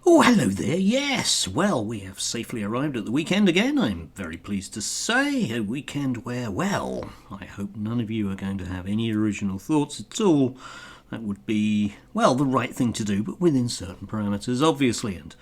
Oh, hello there. Yes, well, we have safely arrived at the weekend again. I'm very pleased to say. A weekend where, well, I hope none of you are going to have any original thoughts at all. That would be, well, the right thing to do, but within certain parameters, obviously. And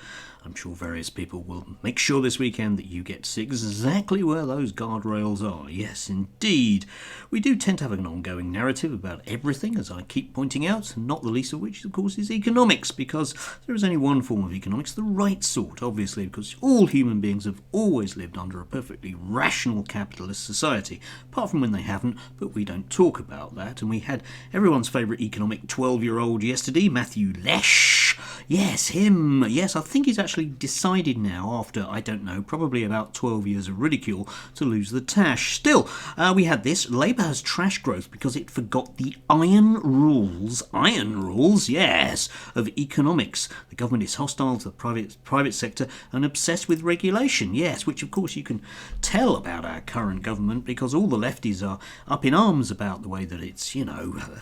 I'm sure various people will make sure this weekend that you get to see exactly where those guardrails are. Yes, indeed. We do tend to have an ongoing narrative about everything, as I keep pointing out, not the least of which, of course, is economics, because there is only one form of economics, the right sort, obviously, because all human beings have always lived under a perfectly rational capitalist society, apart from when they haven't, but we don't talk about that. And we had everyone's favourite economic 12-year-old yesterday, Matthew Lesh. Yes, him. Yes, I think he's actually decided now, after, I don't know, probably about 12 years of ridicule, to lose the tash. Still, we had this. Labour has trash growth because it forgot the iron rules, yes, of economics. The government is hostile to the private sector and obsessed with regulation, yes, which of course you can tell about our current government because all the lefties are up in arms about the way that it's,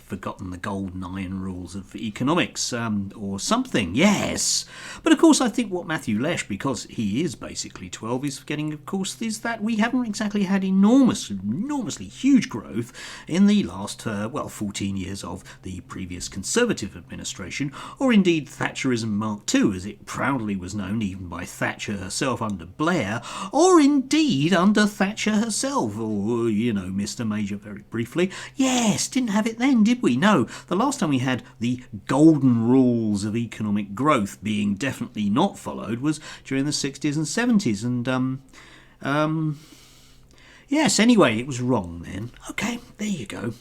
forgotten the golden iron rules of economics, or something, yes. But of course I think what Matthew Lesh, because he is basically 12, is forgetting, of course, is that we haven't exactly had enormously huge growth in the last, 14 years of the previous Conservative administration, or indeed Thatcherism Mark II, as it proudly was known even by Thatcher herself under Blair, or indeed under Thatcher herself, or, Mr. Major very briefly. Yes, didn't have it then, did we? No, the last time we had the golden rules of economic growth being definitely not followed was during the 60s and 70s, and yes, anyway, it was wrong then. Okay, there you go.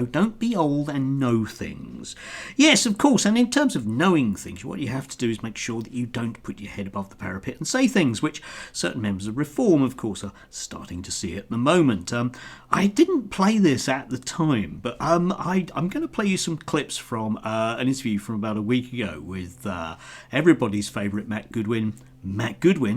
Don't be old and know things. Yes, of course, and in terms of knowing things, what you have to do is make sure that you don't put your head above the parapet and say things which certain members of Reform, of course, are starting to see at the moment. I didn't play this at the time, but I'm going to play you some clips from an interview from about a week ago with everybody's favourite Matt Goodwin,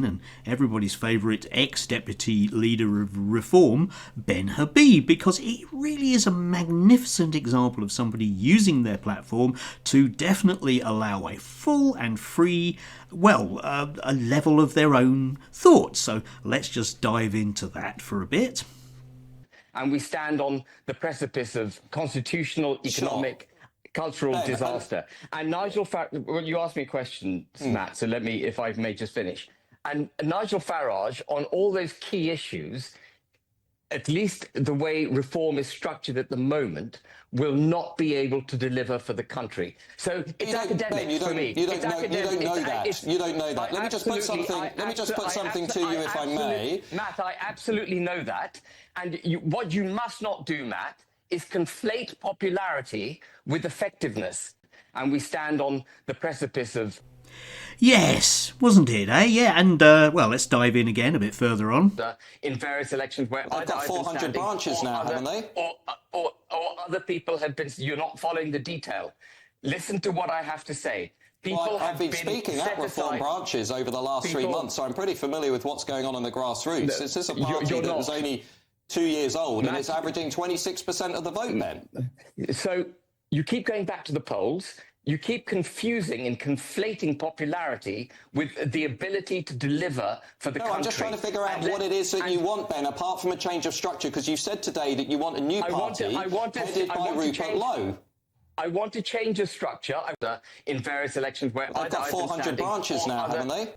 and everybody's favourite ex-deputy leader of Reform, Ben Habib, because it really is a magnificent example of somebody using their platform to definitely allow a full and free, a level of their own thoughts. So let's just dive into that for a bit. And we stand on the precipice of constitutional, economic, cultural disaster. And Nigel Farage, well, you asked me a question, Matt, so let me, if I may just finish. And Nigel Farage, on all those key issues, at least the way Reform is structured at the moment, will not be able to deliver for the country. So it's academic for me. You don't know that. Let me just put something to you, if I may. Matt, I absolutely know that. And what you must not do, Matt, is conflate popularity with effectiveness. And we stand on the precipice of... Yes, wasn't it, eh? Yeah, and, let's dive in again a bit further on. In various elections where... They've got 400 branches now, haven't they? Or other people have been... You're not following the detail. Listen to what I have to say. I've been speaking at Reform branches over the last 3 months, so I'm pretty familiar with what's going on in the grassroots. This is a party that was only 2 years old, and it's averaging 26% of the vote then. So you keep going back to the polls. You keep confusing and conflating popularity with the ability to deliver for the country. I'm just trying to figure out what it is that you want, Ben, apart from a change of structure, because you said today that you want a new party headed by Rupert Lowe. I want to change the structure in various elections where... They've got 400 branches now, haven't they?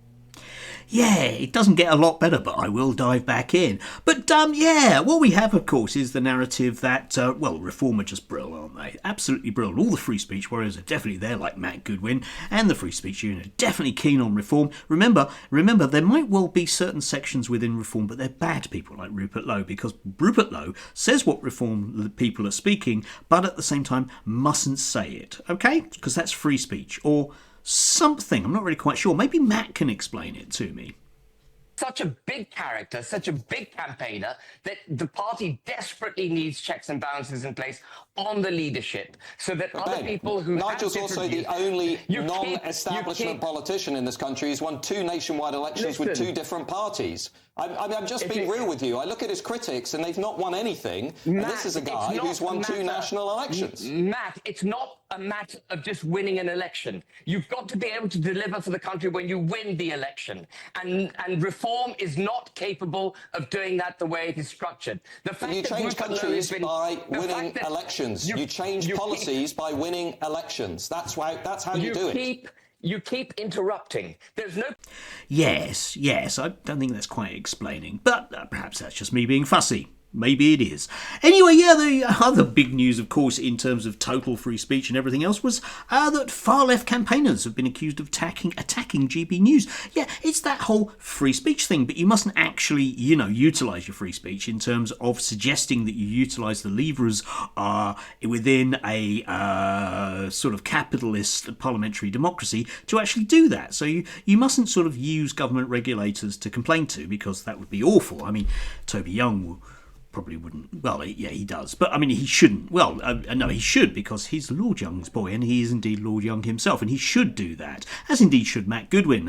Yeah, it doesn't get a lot better, but I will dive back in. But, what we have, of course, is the narrative that, Reform are just brill, aren't they? Absolutely brill. All the free speech warriors are definitely there, like Matt Goodwin, and the free speech union are definitely keen on Reform. Remember, there might well be certain sections within Reform, but they're bad people like Rupert Lowe, because Rupert Lowe says what Reform people are speaking, but at the same time mustn't say it, okay? Because that's free speech, or... something. I'm not really quite sure. Maybe Matt can explain it to me. Such a big character, such a big campaigner, that the party desperately needs checks and balances in place on the leadership, so that other people who... Nigel's also the only non-establishment politician in this country who's won 2 nationwide elections with 2 different parties. I'm just being real with you. I look at his critics and they've not won anything. Matt, and this is a guy who's won 2 national elections. Matt, it's not a matter of just winning an election. You've got to be able to deliver for the country when you win the election. And reform is not capable of doing that the way it is structured. The fact you change countries by winning elections. You change policies by winning elections. That's how you do it. You keep interrupting. There's no... Yes, I don't think that's quite explaining, but perhaps that's just me being fussy. Maybe it is. Anyway, yeah, the other big news, of course, in terms of total free speech and everything else was that far-left campaigners have been accused of attacking GB News. Yeah, it's that whole free speech thing, but you mustn't actually, utilise your free speech in terms of suggesting that you utilise the levers within a sort of capitalist parliamentary democracy to actually do that. So you mustn't sort of use government regulators to complain to, because that would be awful. I mean, Toby Young probably wouldn't. Well, yeah, he does. But, I mean, he shouldn't. Well, no, he should, because he's Lord Young's boy, and he is indeed Lord Young himself, and he should do that, as indeed should Matt Goodwin.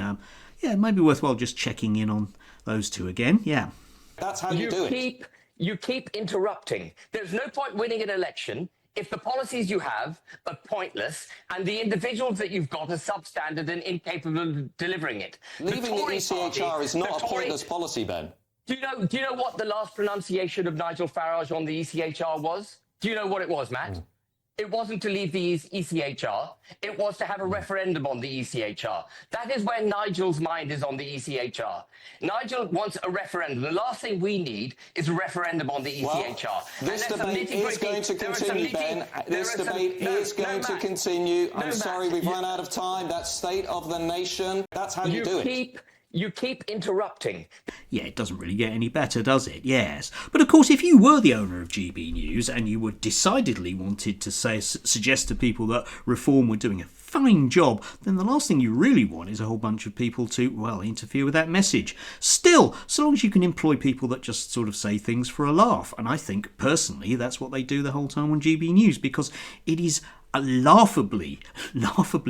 Yeah, it might be worthwhile just checking in on those two again. Yeah. That's how you do it. You keep interrupting. There's no point winning an election if the policies you have are pointless and the individuals that you've got are substandard and incapable of delivering it. Leaving the ECHR is not a pointless policy, Ben. Do you know what the last pronunciation of Nigel Farage on the ECHR was? Do you know what it was, Matt? It wasn't to leave the ECHR. It was to have a referendum on the ECHR. That is where Nigel's mind is on the ECHR. Nigel wants a referendum. The last thing we need is a referendum on the ECHR. Well, this debate is going to continue, Ben. This debate is going to continue. I'm sorry, we've run out of time. That's State of the Nation. That's how you do it. You keep interrupting. Yeah, it doesn't really get any better, does it? Yes. But of course, if you were the owner of GB News and you were decidedly wanted to suggest to people that Reform were doing a fine job, then the last thing you really want is a whole bunch of people to, well, interfere with that message. Still, so long as you can employ people that just sort of say things for a laugh. And I think, personally, that's what they do the whole time on GB News, because it is laughably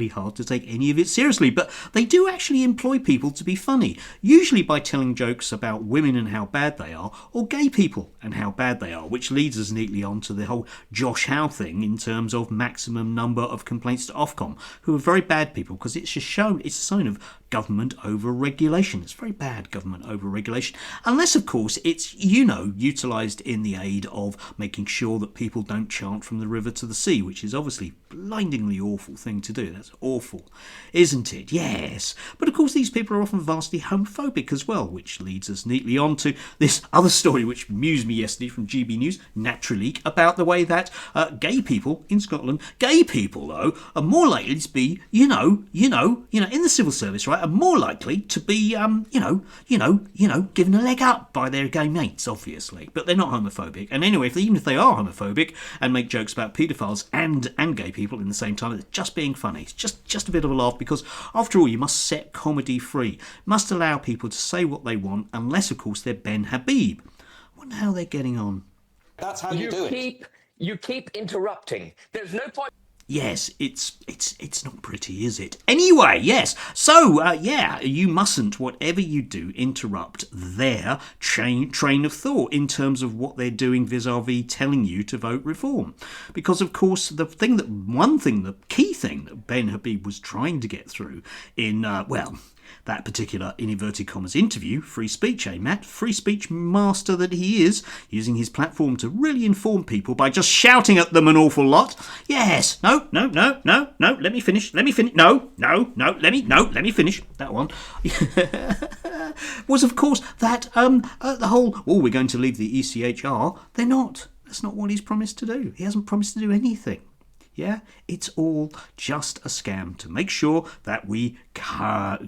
hard to take any of it seriously, but they do actually employ people to be funny, usually by telling jokes about women and how bad they are, or gay people and how bad they are, which leads us neatly on to the whole Josh Howe thing in terms of maximum number of complaints to Ofcom, who are very bad people, because it's a sign of government over-regulation. It's very bad government over-regulation, unless of course it's, utilised in the aid of making sure that people don't chant from the river to the sea, which is obviously blindingly awful thing to do. That's awful, isn't it? Yes. But of course these people are often vastly homophobic as well, which leads us neatly on to this other story which amused me yesterday from GB News, naturally, about the way that gay people in Scotland, though, are more likely to be, in the civil service, right, are more likely to be, given a leg up by their gay mates, obviously. But they're not homophobic. And anyway, even if they are homophobic and make jokes about paedophiles and gay people in the same time, it's just being funny. It's just a bit of a laugh, because after all, you must set comedy free. You must allow people to say what they want, unless of course they're Ben Habib. I wonder how they're getting on. That's how you do it. You keep interrupting. There's no point. Yes, it's not pretty, is it? Anyway, yes. So, you mustn't, whatever you do, interrupt their train of thought in terms of what they're doing vis-a-vis telling you to vote Reform. Because, of course, the key thing that Ben Habib was trying to get through in, that particular, in inverted commas, interview, free speech, Matt? Free speech master that he is, using his platform to really inform people by just shouting at them an awful lot. Yes, no, let me finish, let me finish, that one. Was, of course, that, the whole, we're going to leave the ECHR. They're not. That's not what he's promised to do. He hasn't promised to do anything. Yeah, it's all just a scam to make sure that we are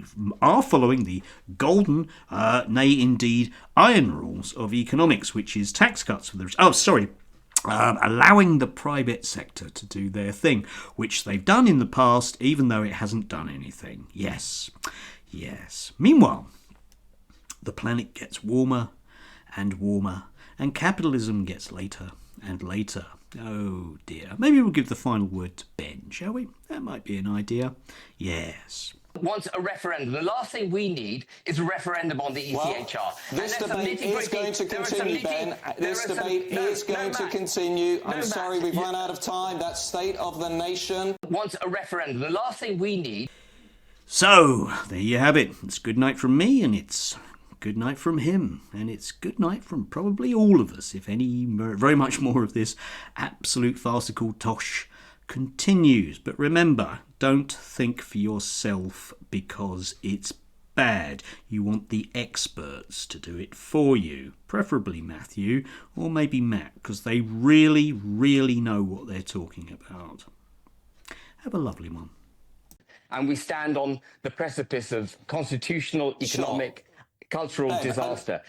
following the golden, nay indeed, iron rules of economics, which is tax cuts for the allowing the private sector to do their thing, which they've done in the past, even though it hasn't done anything. Yes. Meanwhile, the planet gets warmer and warmer, and capitalism gets later and later. Oh dear. Maybe we'll give the final word to Ben, shall we? That might be an idea. Yes. wants a referendum. The last thing we need is a referendum on the ECHR. Well, this debate is going to continue, Ben. This debate is going to continue. I'm sorry, we've run out of time. That's State of the Nation. Wants a referendum. The last thing we need. So, there you have it. It's good night from me, and it's good night from him. And it's good night from probably all of us, if any very much more of this absolute farcical tosh continues. But remember, don't think for yourself because it's bad. You want the experts to do it for you, preferably Matthew or maybe Matt, because they really, really know what they're talking about. Have a lovely one. And we stand on the precipice of constitutional, economic, cultural disaster.